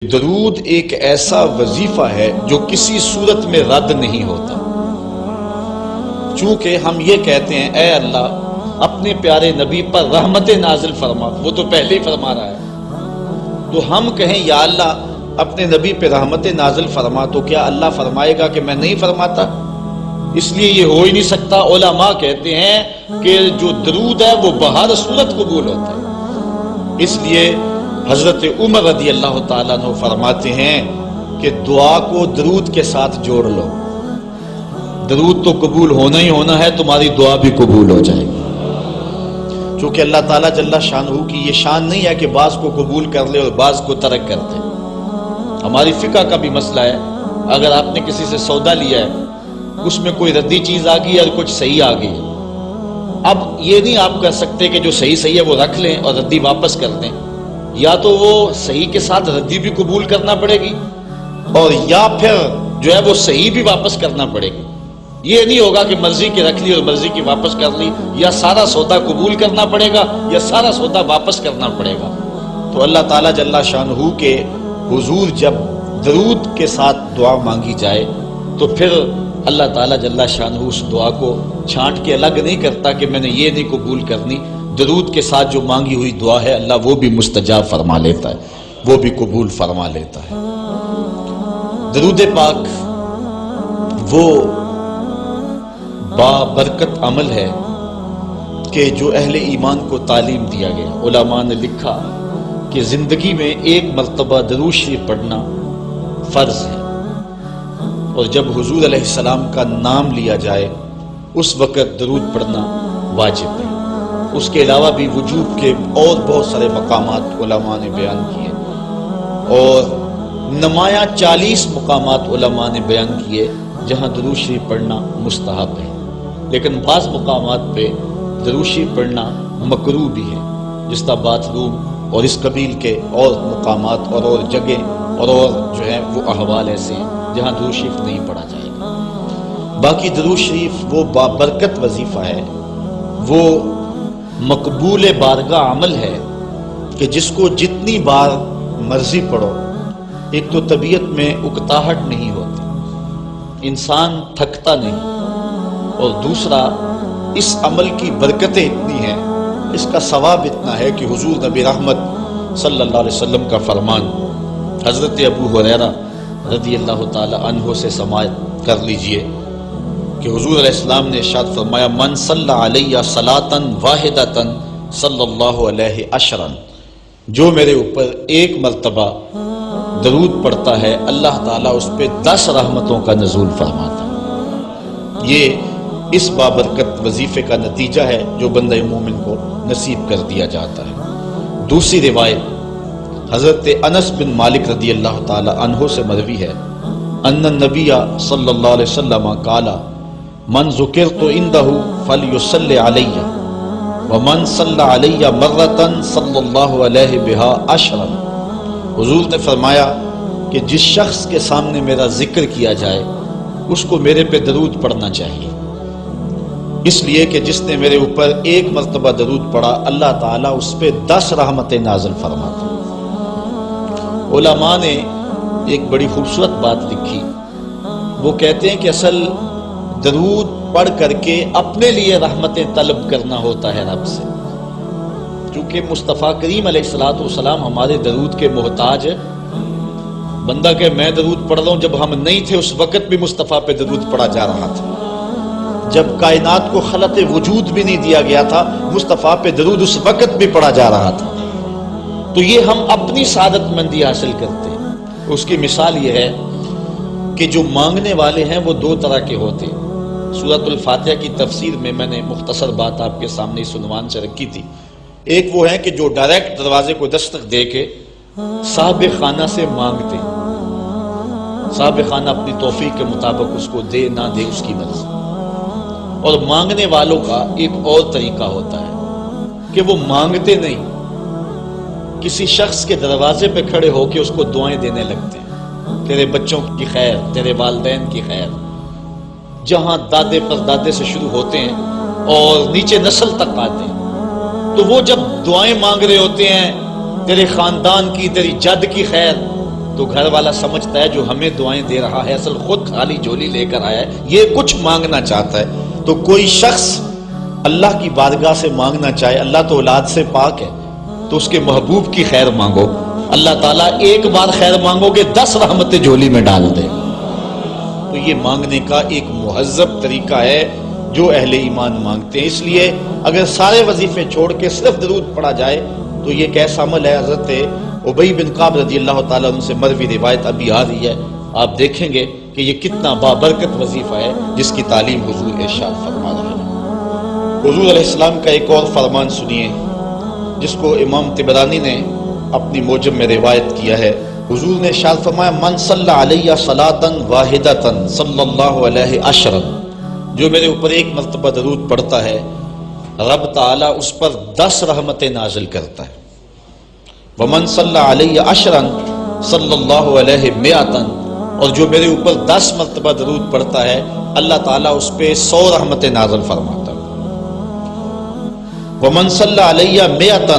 درود ایک ایسا وظیفہ ہے جو کسی صورت میں رد نہیں ہوتا۔ چونکہ ہم یہ کہتے ہیں اے اللہ اپنے پیارے نبی پر رحمت نازل فرما، وہ تو پہلے ہی فرما رہا ہے، تو ہم کہیں یا اللہ اپنے نبی پہ رحمت نازل فرما، تو کیا اللہ فرمائے گا کہ میں نہیں فرماتا؟ اس لیے یہ ہو ہی نہیں سکتا۔ علماء کہتے ہیں کہ جو درود ہے وہ بہر صورت قبول ہوتا ہے۔ اس لیے حضرت عمر رضی اللہ تعالیٰ عنہ فرماتے ہیں کہ دعا کو درود کے ساتھ جوڑ لو، درود تو قبول ہونا ہی ہونا ہے، تمہاری دعا بھی قبول ہو جائے گی۔ چونکہ اللہ تعالیٰ جل شانہ کی یہ شان نہیں ہے کہ بعض کو قبول کر لے اور بعض کو ترک کر دے۔ ہماری فقہ کا بھی مسئلہ ہے، اگر آپ نے کسی سے سودا لیا ہے، اس میں کوئی ردی چیز آ گئی اور کچھ صحیح آ گئی، اب یہ نہیں آپ کر سکتے کہ جو صحیح ہے وہ رکھ لیں اور ردی واپس کر دیں، یا تو وہ صحیح کے ساتھ ردی بھی قبول کرنا پڑے گی اور یا پھر جو ہے وہ صحیح بھی واپس کرنا پڑے گی۔ یہ نہیں ہوگا کہ مرضی کی رکھ لی اور مرضی کی واپس کر لی، یا سارا سودا قبول کرنا پڑے گا یا سارا سودا واپس کرنا پڑے گا۔ تو اللہ تعالیٰ جل شانہ کے حضور جب درود کے ساتھ دعا مانگی جائے تو پھر اللہ تعالیٰ جل شانہ اس دعا کو چھانٹ کے الگ نہیں کرتا کہ میں نے یہ نہیں قبول کرنی، درود کے ساتھ جو مانگی ہوئی دعا ہے اللہ وہ بھی مستجاب فرما لیتا ہے، وہ بھی قبول فرما لیتا ہے۔ درود پاک وہ بابرکت عمل ہے کہ جو اہل ایمان کو تعلیم دیا گیا۔ علماء نے لکھا کہ زندگی میں ایک مرتبہ درود شریف پڑھنا فرض ہے، اور جب حضور علیہ السلام کا نام لیا جائے اس وقت درود پڑھنا واجب ہے۔ اس کے علاوہ بھی وجوب کے اور بہت سارے مقامات علماء نے بیان کیے، اور نمایاں 40 مقامات علماء نے بیان کیے جہاں درود شریف پڑھنا مستحب ہے، لیکن بعض مقامات پہ درود شریف پڑھنا مکروہ بھی ہے، جس طرح باتھ روم اور اس قبیل کے اور مقامات اور جگہ اور جو ہے وہ احوال ایسے ہیں جہاں درود شریف نہیں پڑھا جائے گا۔ باقی درود شریف وہ بابرکت وظیفہ ہے، وہ مقبول بارگاہ عمل ہے کہ جس کو جتنی بار مرضی پڑھو، ایک تو طبیعت میں اکتاہٹ نہیں ہوتی، انسان تھکتا نہیں، اور دوسرا اس عمل کی برکتیں اتنی ہیں، اس کا ثواب اتنا ہے کہ حضور نبی رحمت صلی اللہ علیہ وسلم کا فرمان حضرت ابو ہریرہ رضی اللہ تعالی عنہ سے سماعت کر لیجئے کہ حضور علیہ السلام نے ارشاد فرمایا من صلی علیہ صلاۃ واحدۃ صلی اللہ علیہ عشرا، جو میرے اوپر ایک مرتبہ درود پڑھتا ہے اللہ تعالیٰ اس پہ 10 رحمتوں کا نزول فرماتا ہے۔ یہ اس بابرکت وظیفے کا نتیجہ ہے جو بندہ مومن کو نصیب کر دیا جاتا ہے۔ دوسری روایت حضرت انس بن مالک رضی اللہ تعالی عنہ سے مروی ہے ان النبی صلی اللہ علیہ وسلم قال من ذکرت عنده فلیصلی علی ومن صلی علی مرۃ صلی اللہ علیہ بہا عشرا۔ حضور نے فرمایا کہ جس شخص کے سامنے میرا ذکر کیا جائے اس کو میرے پہ درود پڑھنا چاہیے، اس لیے کہ جس نے میرے اوپر ایک مرتبہ درود پڑھا اللہ تعالیٰ اس پہ 10 رحمتیں نازل فرماتا۔ علماء نے ایک بڑی خوبصورت بات لکھی، وہ کہتے ہیں کہ اصل درود پڑھ کر کے اپنے لیے رحمتیں طلب کرنا ہوتا ہے رب سے، چونکہ مصطفیٰ کریم علیہ الصلوۃ والسلام ہمارے درود کے محتاج ہے۔ بندہ کہ میں درود پڑھ رہا ہوں، جب ہم نہیں تھے اس وقت بھی مصطفیٰ پہ درود پڑھا جا رہا تھا، جب کائنات کو خلق وجود بھی نہیں دیا گیا تھا مصطفیٰ پہ درود اس وقت بھی پڑھا جا رہا تھا۔ تو یہ ہم اپنی سعادت مندی حاصل کرتے ہیں۔ اس کی مثال یہ ہے کہ جو مانگنے والے ہیں وہ 2 طرح کے ہوتے ہیں۔ سورۃ الفاتحہ کی تفسیر میں میں نے مختصر بات آپ کے سامنے اس عنوان سے رکھی تھی۔ ایک وہ ہے کہ جو ڈائریکٹ دروازے کو دستک دے کے صاحب خانہ سے مانگتے ہیں، صاحب خانہ اپنی توفیق کے مطابق اس کو دے نہ دے اس کی مرضی۔ اور مانگنے والوں کا ایک اور طریقہ ہوتا ہے کہ وہ مانگتے نہیں، کسی شخص کے دروازے پہ کھڑے ہو کے اس کو دعائیں دینے لگتے ہیں، تیرے بچوں کی خیر، تیرے والدین کی خیر، جہاں دادے پر دادے سے شروع ہوتے ہیں اور نیچے نسل تک آتے ہیں۔ تو وہ جب دعائیں مانگ رہے ہوتے ہیں تیرے خاندان کی، تیری جد کی خیر، تو گھر والا سمجھتا ہے جو ہمیں دعائیں دے رہا ہے اصل خود خالی جھولی لے کر آیا ہے، یہ کچھ مانگنا چاہتا ہے۔ تو کوئی شخص اللہ کی بارگاہ سے مانگنا چاہے، اللہ تو اولاد سے پاک ہے، تو اس کے محبوب کی خیر مانگو، اللہ تعالیٰ ایک بار خیر مانگو گے 10 رحمتیں جھولی میں ڈال دے۔ تو یہ مانگنے کا ایک مہذب طریقہ ہے جو اہل ایمان مانگتے ہیں۔ اس لیے اگر سارے وظیفے چھوڑ کے صرف درود پڑھا جائے تو یہ کیسا عمل ہے؟ حضرت ابی بن کعب رضی اللہ تعالیٰ عنہ سے مروی روایت ابھی آ رہی ہے، آپ دیکھیں گے کہ یہ کتنا بابرکت وظیفہ ہے جس کی تعلیم حضور ارشاد فرما رہے ہیں۔ حضور علیہ السلام کا ایک اور فرمان سنیے جس کو امام طبرانی نے اپنی موجم میں روایت کیا ہے۔ حضور نے ارشاد فرمایا من صلی علیہ صلاۃ واحدۃ صلی اللہ علیہ عشرا، جو میرے اوپر ایک مرتبہ درود پڑھتا ہے رب تعالیٰ اس پر 10 رحمتیں نازل کرتا ہے۔ ومن صلی علیہ عشرا صلی اللہ علیہ مئۃ، اور جو میرے اوپر 10 مرتبہ درود پڑھتا ہے اللہ تعالیٰ اس پہ 100 رحمتیں نازل فرماتا ہے۔ ومن صلی علیہ مئۃ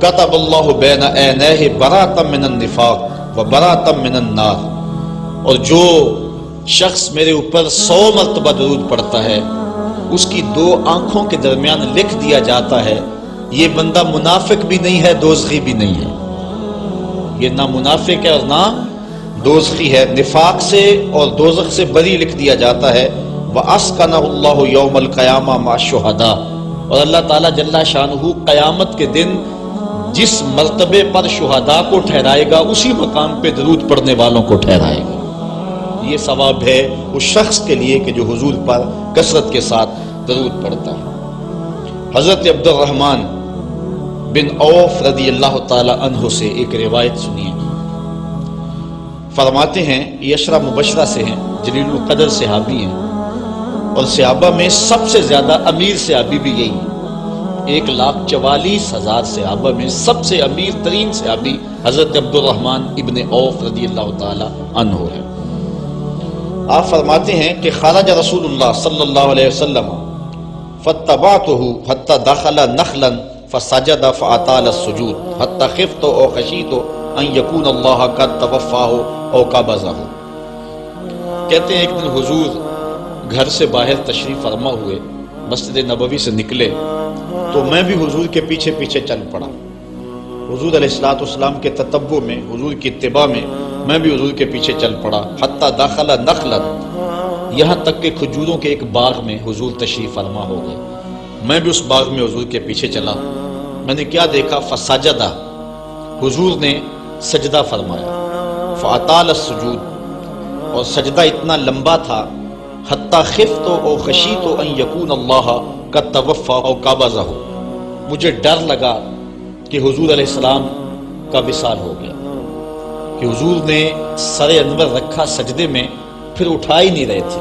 کتب اللہ بین عینیہ براۃ من النفاق و براۃ من النار، اور جو شخص میرے اوپر 100 مرتبہ درود پڑھتا ہے اس کی 2 آنکھوں کے درمیان لکھ دیا جاتا ہے یہ بندہ منافق بھی نہیں ہے دوزخی بھی نہیں ہے، یہ نہ منافق ہے اور نہ دوزخی ہے، نفاق سے اور دوزخ سے بری لکھ دیا جاتا ہے۔ وَأَسْكَنَهُ اللَّهُ يَوْمَ الْقِيَامَةِ مَعَ الشُّهَدَاءِ، اور اللہ تعالیٰ جل شانہ قیامت کے دن جس مرتبے پر شہداء کو ٹھہرائے گا اسی مقام پہ درود پڑھنے والوں کو ٹھہرائے گا۔ یہ ثواب ہے اس شخص کے لیے کہ جو حضور پر کثرت کے ساتھ درود پڑھتا ہے۔ حضرت عبد الرحمن بن عوف رضی اللہ تعالی عنہ سے ایک روایت سنیے، فرماتے ہیں یہ عشرہ مبشرہ سے ہیں، جلیل القدر صحابی ہیں، اور صحابہ میں سب سے زیادہ امیر صحابی بھی یہی ہے۔ 1,44,000 صحابہ میں سب سے امیر ترین صحابی حضرت عبد الرحمن ابن عوف رضی اللہ تعالی عنہ ہے۔ آپ فرماتے ہیں کہ خرج رسول اللہ صلی اللہ علیہ وسلم فاتبعته حتى دخل نخلا فسجد فاطال السجود حتى خفت او خشیت ان يكون الله قد توفاه او قبضه۔ کہتے ہیں ایک دن حضور گھر سے باہر تشریف فرما ہوئے، مسجد نبوی سے نکلے تو میں بھی حضور کے پیچھے پیچھے چل پڑا، حضور علیہ السلام کے تتبع میں، حضور کی اتباع میں میں بھی حضور کے پیچھے چل پڑا۔ حتی داخل نخلا، یہاں تک کہ کھجوروں کے ایک باغ میں حضور تشریف فرما ہو گئے، میں بھی اس باغ میں حضور کے پیچھے چلا۔ میں نے کیا دیکھا؟ فسجدہ، حضور نے سجدہ فرمایا، فاطال السجود، اور سجدہ اتنا لمبا تھا، حتی خفت او خشیت ان یکون اللہ قد توفى او قبضه، مجھے ڈر لگا کہ حضور علیہ السلام کا وصال ہو گیا، کہ حضور نے سر انور رکھا سجدے میں پھر اٹھا ہی نہیں رہے تھے،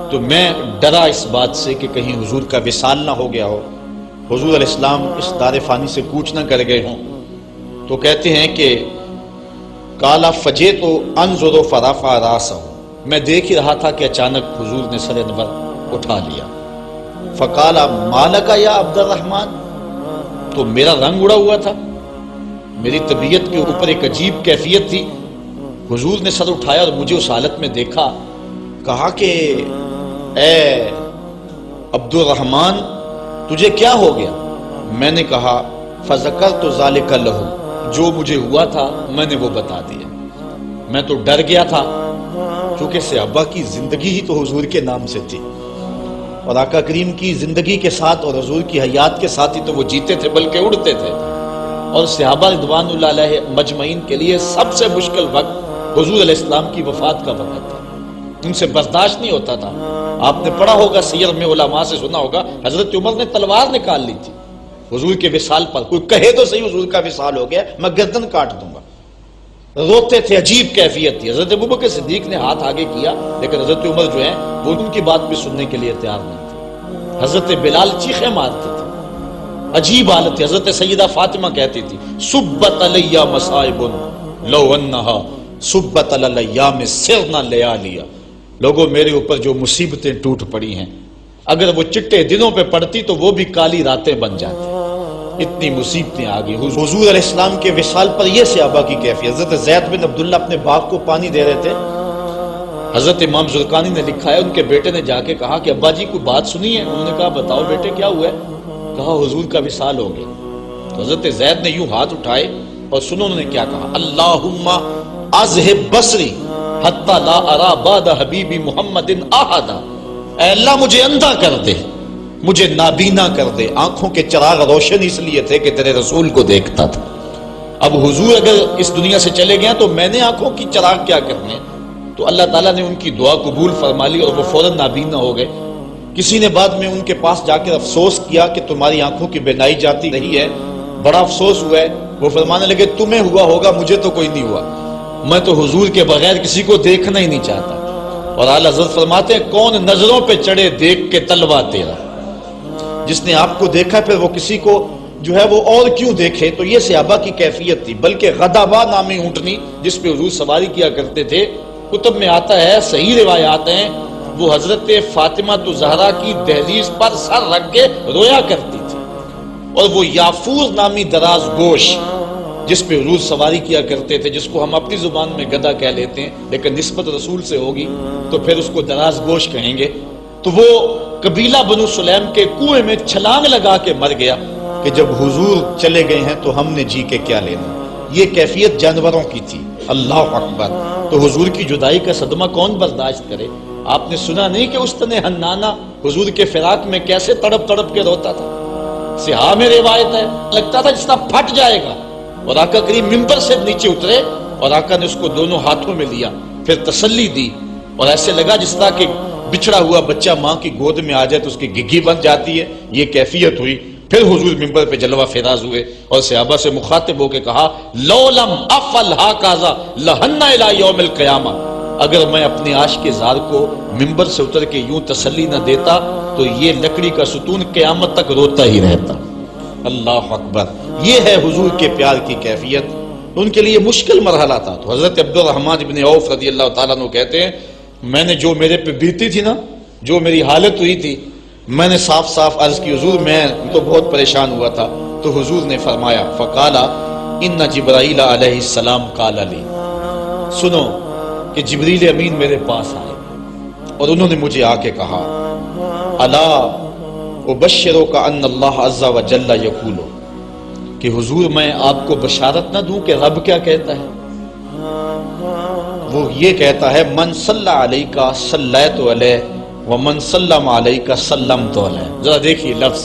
تو میں ڈرا اس بات سے کہ کہیں حضور کا وصال نہ ہو گیا ہو، حضور علیہ السلام اس دار فانی سے کوچ نہ کر گئے ہوں۔ تو کہتے ہیں کہ کالا فجے تو انظر فرفع راسہ، میں دیکھ ہی رہا تھا کہ اچانک حضور نے سر انور اٹھا لیا۔ فقالا مالکا یا عبد الرحمن، تو میرا رنگ اڑا ہوا تھا، میری طبیعت کے اوپر ایک عجیب کیفیت تھی، حضور نے سر اٹھایا اور مجھے اس حالت میں دیکھا، کہا کہ اے عبد الرحمن تجھے کیا ہو گیا؟ میں نے کہا فذکرت ذالک لہ، جو مجھے ہوا تھا میں نے وہ بتا دیا، میں تو ڈر گیا تھا کیونکہ صحابہ کی زندگی ہی تو حضور کے نام سے تھی، اور آقا کریم کی زندگی کے ساتھ اور حضور کی حیات کے ساتھ ہی تو وہ جیتے تھے بلکہ اڑتے تھے، اور صحابہ رضوان اللہ علیہ مجمعین کے لیے سب سے مشکل وقت حضور علیہ السلام کی وفات کا وقت تھا، ان سے برداشت نہیں ہوتا تھا۔ آپ نے پڑھا ہوگا سیر میں، علماء سے سنا ہوگا، حضرت عمر نے تلوار نکال لی تھی حضور کے وصال پر، کوئی کہے تو صحیح حضور کا وصال ہو گیا میں گردن کاٹ دوں گا، روتے تھے، عجیب کیفیت تھی۔ حضرت ابوبکر صدیق نے ہاتھ آگے کیا لیکن حضرت عمر جو ہیں وہ ان کی بات بھی سننے کے لیے تیار نہیں تھے۔ حضرت بلال چیخیں مارتے تھے، عجیب حالت تھی۔ حضرت سیدہ فاطمہ کہتی تھی سبت علی مصائب لو انہا سبت علی ایام سرنا لیالیا، لوگوں میرے اوپر جو مصیبتیں ٹوٹ پڑی ہیں اگر وہ چٹے دنوں پہ پڑتی تو وہ بھی کالی راتیں بن جاتی۔ اتنی مصیبتیں آ گئی. حضور علیہ السلام کے وصال پر یہ صحابہ کی کیفیت. حضرت زید بن عبداللہ اپنے باغ کو پانی دے رہے تھے. حضرت امام زرقانی نے لکھا ہے ان کے بیٹے نے جا کے کہا کہ ابا جی کوئی بات سنی ہے؟ انہوں نے کہا بتاؤ بیٹے کیا ہوا ہے؟ کہا حضور کا وصال ہو گیا. تو حضرت زید نے یوں ہاتھ اٹھائے اور سنو انہوں نے کیا کہا, اللہم اذہب بصری حتی لا ارا بعد حبیبی محمد احدا. اے اللہ مجھے اندھا کر دے, مجھے نابینا کر دے. آنکھوں کے چراغ روشن اس لیے تھے کہ تیرے رسول کو دیکھتا تھا. اب حضور اگر اس دنیا سے چلے گئے تو میں نے آنکھوں کی چراغ کیا کرنے؟ تو اللہ تعالیٰ نے ان کی دعا قبول فرما لی اور وہ فوراً نابینا ہو گئے. کسی نے بعد میں ان کے پاس جا کر افسوس کیا کہ تمہاری آنکھوں کی بینائی جاتی رہی ہے, بڑا افسوس ہوا ہے. وہ فرمانے لگے تمہیں ہوا ہوگا, مجھے تو کوئی نہیں ہوا, میں تو حضور کے بغیر کسی کو دیکھنا ہی نہیں چاہتا. اور اعلیٰ حضرت فرماتے ہیں کون نظروں پہ چڑھے دیکھ کے طلبہ تیرا. جس نے آپ کو دیکھا پھر وہ کسی کو جو ہے وہ اور کیوں دیکھے. تو یہ صحابہ کی کیفیت تھی. بلکہ غدابہ نامی اونٹنی جس پہ حضور سواری کیا کرتے تھے, کتب میں آتا ہے, صحیح روایات ہیں, وہ حضرت فاطمہ تو زہرا کی دہلیز پر سر رکھ کے رویا کرتی تھی. اور وہ یافور نامی دراز گوش جس پہ حضور سواری کیا کرتے تھے, جس کو ہم اپنی زبان میں گدھا کہہ لیتے ہیں لیکن نسبت رسول سے ہوگی تو پھر اس کو دراز گوش کہیں گے, تو وہ قبیلہ بنو سلیم کے کنویں میں چھلانگ لگا کے مر گیا کہ جب حضور چلے گئے ہیں تو ہم نے جی کے کیا لینا. یہ کیفیت جانوروں کی تھی. اللہ اکبر. تو حضور کی جدائی کا صدمہ کون برداشت کرے؟ آپ نے سنا نہیں کہ استن حنانہ حضور کے فراق میں کیسے تڑپ تڑپ کے روتا تھا؟ صحاح میں روایت ہے, لگتا تھا جس طرح پھٹ جائے گا. اور آقا کریم ممبر سے نیچے اترے اور آقا نے اس کو دونوں ہاتھوں میں لیا, پھر تسلی دی, اور ایسے لگا جس طرح کہ بچھڑا ہوا بچہ ماں کی گود میں آ جائے تو اس کی گگھی بن جاتی ہے. یہ کیفیت ہوئی. پھر حضور ممبر پہ جلوہ فراز ہوئے اور صحابہ سے مخاطب ہو کے کہا لو لم افعل ھذا لھن الی یوم القیامہ. اگر میں اپنے عاشق زار کو ممبر سے اتر کے یوں تسلی نہ دیتا تو یہ لکڑی کا ستون قیامت تک روتا ہی رہتا. اللہ اکبر. یہ ہے حضور کے پیار کی کیفیت. ان کے لیے مشکل مرحلہ تھا. تو حضرت عبد الرحمن بن عوف رضی اللہ تعالیٰ عنہ کہتے ہیں میں نے جو میرے پہ بیتی تھی نا, جو میری حالت ہوئی تھی, میں نے صاف صاف عرض کی حضور میں تو بہت پریشان ہوا تھا. تو حضور نے فرمایا فقالا ان جبرائیل علیہ السلام قال لی, سنو کہ جبریل امین میرے پاس آئے اور انہوں نے مجھے آ کے کہا الا ابشرک ان اللہ عز و جل یقول, کہ حضور میں آپ کو بشارت نہ دوں کہ رب کیا کہتا ہے؟ وہ یہ کہتا ہے من صلی علیک صلیت علیہ ومن سلم علیک سلمت علیہ. ذرا دیکھیے لفظ.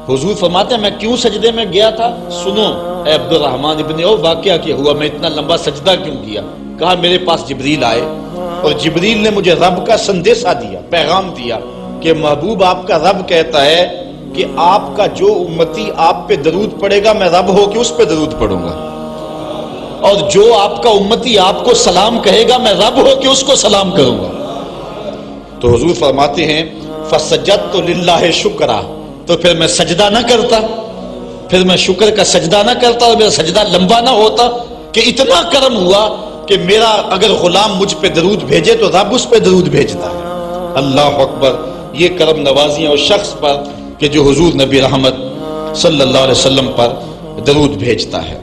حضور فرماتے ہیں میں کیوں سجدے میں گیا تھا؟ سنو اے عبد الرحمن ابن عوف واقعہ کیا ہوا, میں اتنا لمبا سجدہ کیوں کیا؟ کہا میرے پاس جبریل آئے اور جبریل نے مجھے رب کا سندیسہ دیا, پیغام دیا کہ محبوب آپ کا رب کہتا ہے کہ آپ کا جو امتی آپ پہ درود پڑے گا میں رب ہو کے اس پہ درود پڑھوں گا, اور جو آپ کا امتی آپ کو سلام کہے گا میں رب ہو کے اس کو سلام کروں گا. تو حضور فرماتے ہیں فسجدت للہ شکرا, تو پھر میں سجدہ نہ کرتا, پھر میں شکر کا سجدہ نہ کرتا اور میرا سجدہ لمبا نہ ہوتا کہ اتنا کرم ہوا کہ میرا اگر غلام مجھ پہ درود بھیجے تو رب اس پہ درود بھیجتا ہے. اللہ اکبر. یہ کرم نوازیاں اس شخص پر کہ جو حضور نبی رحمت صلی اللہ علیہ وسلم پر درود بھیجتا ہے.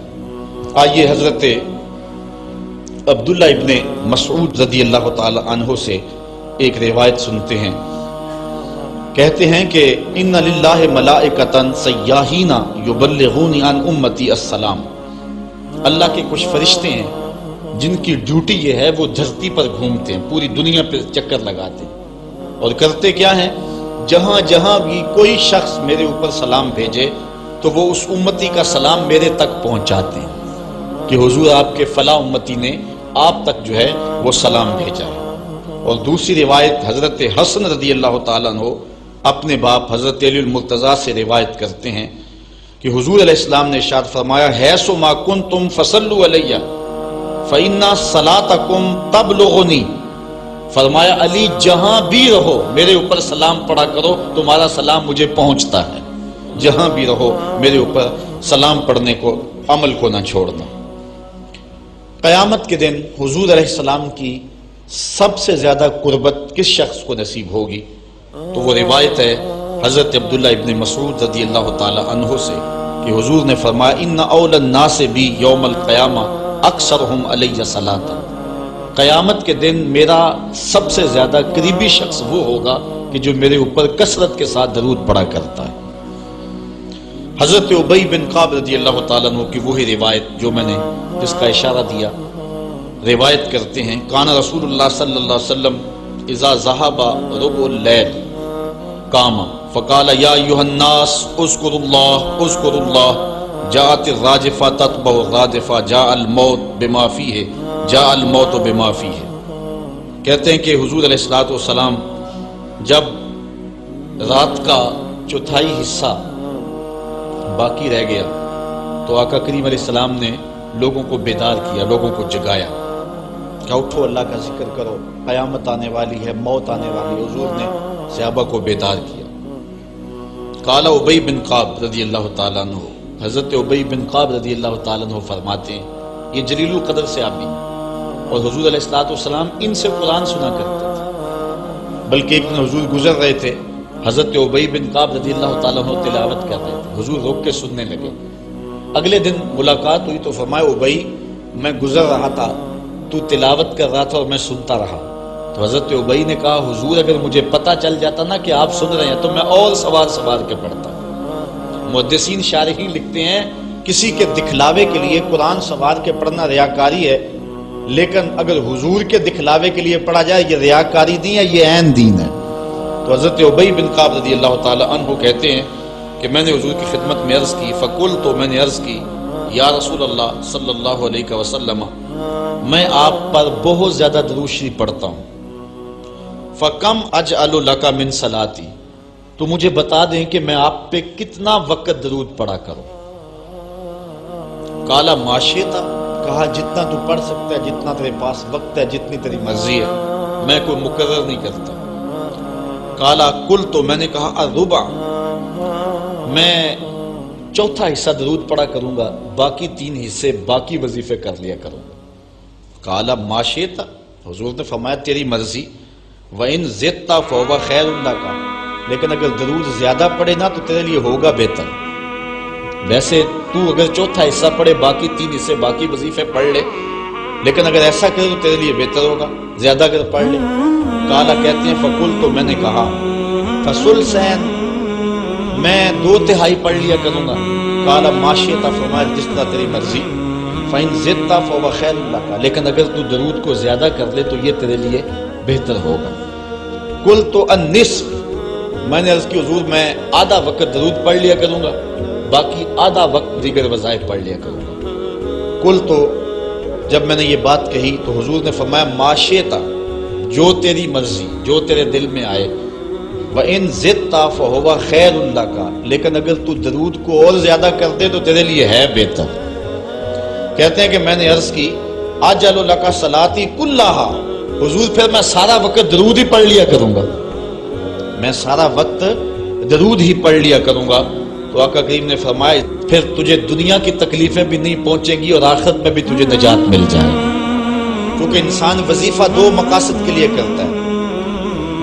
آئیے حضرت عبداللہ ابن مسعود رضی اللہ تعالی عنہ سے ایک روایت سنتے ہیں. کہتے ہیں کہ ان للہ ملائکۃ سیاحین یبلغون عن امتی السلام. اللہ کے کچھ فرشتے ہیں جن کی ڈیوٹی یہ ہے وہ دھرتی پر گھومتے ہیں, پوری دنیا پہ چکر لگاتے ہیں, اور کرتے کیا ہیں جہاں جہاں بھی کوئی شخص میرے اوپر سلام بھیجے تو وہ اس امتی کا سلام میرے تک پہنچاتے ہیں کہ حضور آپ کے فلاں امتی نے آپ تک جو ہے وہ سلام بھیجا ہے. اور دوسری روایت حضرت حسن رضی اللہ تعالیٰ عنہ اپنے باپ حضرت علی المرتضیٰ سے روایت کرتے ہیں کہ حضور علیہ السلام نے ارشاد فرمایا حیث ما کنتم فصلوا علیہ فإن صلاتکم تبلغنی. فرمایا علی جہاں بھی رہو میرے اوپر سلام پڑھا کرو, تمہارا سلام مجھے پہنچتا ہے. جہاں بھی رہو میرے اوپر سلام پڑھنے کو عمل کو نہ چھوڑنا. قیامت کے دن حضور علیہ السلام کی سب سے زیادہ قربت کس شخص کو نصیب ہوگی؟ تو وہ روایت ہے حضرت عبداللہ ابن مسعود رضی اللہ تعالی عنہ سے کہ حضور نے فرمایا ان اول الناس بی یوم القیامہ اکثرہم علی صلاۃ، قیامت کے دن میرا سب سے زیادہ قریبی شخص وہ ہوگا کہ جو میرے اوپر کثرت کے ساتھ درود پڑھا کرتا ہے۔ حضرت ابی بن کعب رضی اللہ تعالیٰ عنہ کی وہی روایت جو میں نے جس کا اشارہ دیا، روایت کرتے ہیں کان رسول اللہ صلی اللہ علیہ وسلم اذا ذهب ربع اللیل قام فقال یا ایھا الناس اذکروا اللہ جاءت الراجفہ تتبع الرادفہ جاء الموت بما فیہ جاء الموت بما فیہ۔ کہتے ہیں کہ حضور علیہ الصلوۃ والسلام جب رات کا چوتھائی حصہ باقی رہ گیا تو آقا کریم علیہ السلام نے لوگوں کو بیدار کیا، لوگوں کو جگایا کہ اٹھو اللہ کا ذکر کرو، قیامت آنے والی ہے، موت آنے والی ہے۔ حضور نے صحابہ کو بیدار کیا۔ قال ابی بن کعب رضی اللہ تعالیٰ عنہ، حضرت ابی بن کعب رضی اللہ تعالیٰ عنہ فرماتے ہیں یہ جلیل القدر سے آبی اور حضور علیہ الصلوۃ والسلام ان سے قرآن سنا کرتے تھے، بلکہ ایک دن حضور گزر رہے تھے، حضرت ابی بن کعب رضی اللہ تعالیٰ عنہ تلاوت کر رہے تھے، حضور روک کے سننے لگے۔ اگلے دن ملاقات ہوئی تو فرمایا ابی میں گزر رہا تھا، تو تلاوت کر رہا تھا اور میں سنتا رہا۔ تو حضرت ابی نے کہا حضور اگر مجھے پتہ چل جاتا نا کہ آپ سن رہے ہیں تو میں اور سوار کے پڑھتا۔ محدثین شارحین لکھتے ہیں کسی کے دکھلاوے کے لیے قرآن سوار کے پڑھنا ریاکاری ہے، لیکن اگر حضور کے دکھلاوے کے لیے پڑھا جائے یہ ریاکاری نہیں ہے، یہ عین دین ہے۔ تو حضرت ابی بن کعب رضی اللہ تعالی عنہ کہتے ہیں کہ میں نے حضور کی خدمت میں عرض کی، فقلت تو میں نے عرض کی یا رسول اللہ صلی اللہ علیہ وسلم میں آپ پر بہت زیادہ درود شریف پڑھتا ہوں، فکم اجعل لک من صلاتی، تو مجھے بتا دیں کہ میں آپ پہ کتنا وقت درود پڑھا کروں۔ قال ما شئت، کہا جتنا تو پڑھ سکتا ہے، جتنا تیرے پاس وقت ہے، جتنی تیری مرضی ہے، میں کوئی مقرر نہیں کرتا۔ قال قلت، تو میں نے کہا الربع، میں چوتھا حصہ درود پڑھا کروں گا، باقی تین حصے باقی وظیفے کر لیا کروں گا۔ قال ما شئت، حضور نے فرمایا تیری مرضی، وَإِن زِدْتَ فَهُوَ خَيْرٌ لَكَ، لیکن اگر درود زیادہ پڑھے نا تو تیرے لیے ہوگا بہتر۔ ویسے تو اگر چوتھا حصہ پڑھے باقی تین حصے باقی وظیفے پڑھ لے، لیکن اگر ایسا کرے تو تیرے لیے بہتر ہوگا، زیادہ اگر پڑھ لے۔ قالا کہتے ہیں فقلت، تو میں نے کہا فثلثین، میں 2/3 پڑھ لیا کروں گا۔ قالا ما شئت، فرمایا جس طرح تیری مرضی۔ فَإِن زِدْتَ فَهُوَ خَيْرٌ لَكَ، لیکن اگر تو درود کو زیادہ کر لے تو یہ تیرے لیے بہتر ہوگا۔ قلت النصف، میں نے عرض کی حضور میں آدھا وقت درود پڑھ لیا کروں گا، باقی آدھا وقت دیگر وظائف پڑھ لیا کروں گا۔ قلت، جب میں نے یہ بات کہی تو حضور نے فرمایا ما شئت، جو تیری مرضی، جو تیرے دل میں آئے۔ وَإِن زِدْتَ فَهُوَ خَيْرٌ لَكَ، لیکن اگر تو درود کو اور زیادہ کر دے تو تیرے لیے ہے بہتر۔ کہتے ہیں کہ میں نے عرض کی اجعل لک صلاتی کلھا، حضور پھر میں سارا وقت درود ہی پڑھ لیا کروں گا، میں سارا وقت درود ہی پڑھ لیا کروں گا۔ تو آقا کریم نے فرمایا پھر تجھے دنیا کی تکلیفیں بھی نہیں پہنچیں گی اور آخرت میں بھی تجھے نجات مل جائے گی، کیونکہ انسان وظیفہ 2 مقاصد کے لیے کرتا ہے،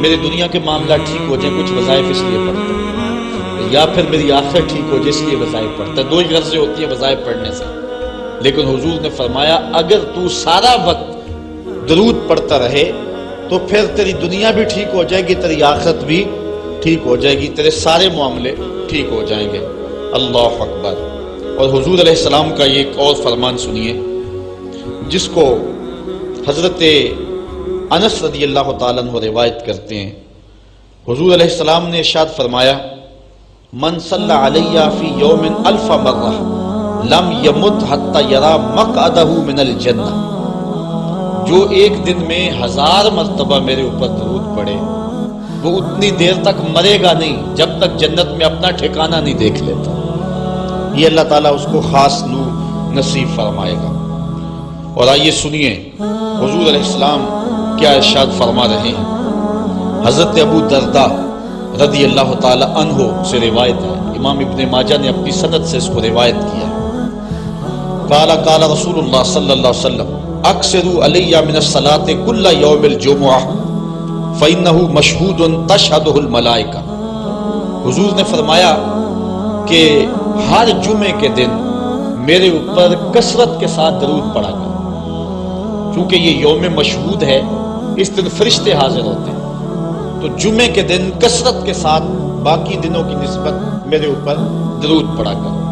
میرے دنیا کے معاملات ٹھیک ہو جائیں کچھ وظائف اس لیے پڑھتا ہے، یا پھر میری آخرت ٹھیک ہو جائے اس لیے وظائف پڑھتا ہے، 2 ہی غرضیں ہوتی ہیں وظائف پڑھنے سے۔ لیکن حضور نے فرمایا اگر تو سارا وقت درود پڑھتا رہے تو پھر تیری دنیا بھی ٹھیک ہو جائے گی، تیری آخرت بھی ٹھیک ہو جائے گی، تیرے سارے معاملے ٹھیک ہو جائیں گے۔ اللہ اکبر۔ اور حضور علیہ السلام کا یہ ایک اور فرمان سنیے جس کو حضرت انس رضی اللہ تعالیٰ عنہ روایت کرتے ہیں۔ حضور علیہ السلام نے ارشاد فرمایا من صلی علیہ فی یوم 1000 مرہ لم یمت حتی یرا مقعدہ من الجنہ، جو ایک دن میں 1000 مرتبہ میرے اوپر درود پڑے وہ اتنی دیر تک مرے گا نہیں جب تک جنت میں اپنا ٹھکانہ نہیں دیکھ لیتا۔ یہ اللہ تعالیٰ اس کو خاص نور نصیب فرمائے گا۔ اور آئیے سنیے حضور علیہ السلام کیا ارشاد فرما رہے ہیں۔ حضرت ابو درداء رضی اللہ تعالی عنہ سے روایت ہے، امام ابن ماجہ نے اپنی سند سے اس کو روایت کیا ہے۔ قال قال رسول اللہ صلی اللہ علیہ وسلم اکثروا علی من الصلاۃ کل یوم الجمعہ فإنہ مشہود تشہدہ الملائکہ۔ حضور نے فرمایا کہ ہر جمعے کے دن میرے اوپر کثرت کے ساتھ درود پڑھا کرو، چونکہ یہ یوم مشہود ہے، اس دن فرشتے حاضر ہوتے ہیں، تو جمعے کے دن کثرت کے ساتھ باقی دنوں کی نسبت میرے اوپر درود پڑھا کرو۔